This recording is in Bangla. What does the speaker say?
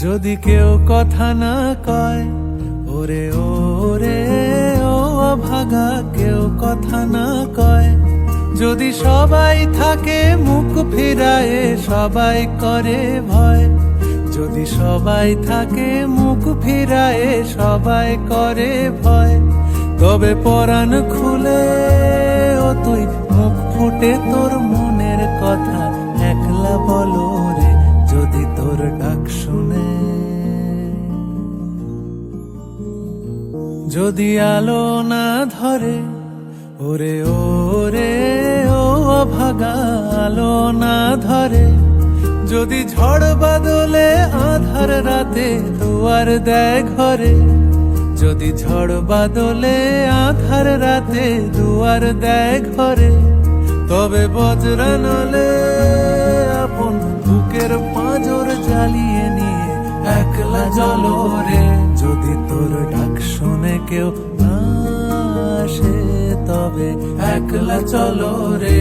যদি কেউ কথা না কয়, ওরে ওরে ও অভাগা, কেউ কথা না কয়। যদি সবাই থাকে মুখ ফিরায়ে, সবাই করে ভয়। যদি সবাই থাকে মুখ ফিরায়ে, সবাই করে ভয়। তবে পরাণ খুলে ও তুই মুখ ফুটে তোর মনের কথা একলা বলো রে, যদি তোর ডাক শুনে। যদি আলো না ধরে, ওরে ওরে ও অভাগা, আলো না ধরে। যদি ঝড় বাদলে আধার রাতে দুয়ার দেয় ঘরে। যদি ঝড় বাদলে আধার রাতে দুয়ার দেয় ঘরে। তবে বজ্রানলে আপন বুকের পাঁজর জ্বালিয়ে নিয়ে একলা চলো রে, যদি তোর ডাক শুনে কেউ না আসে, তবে একলা চলো রে।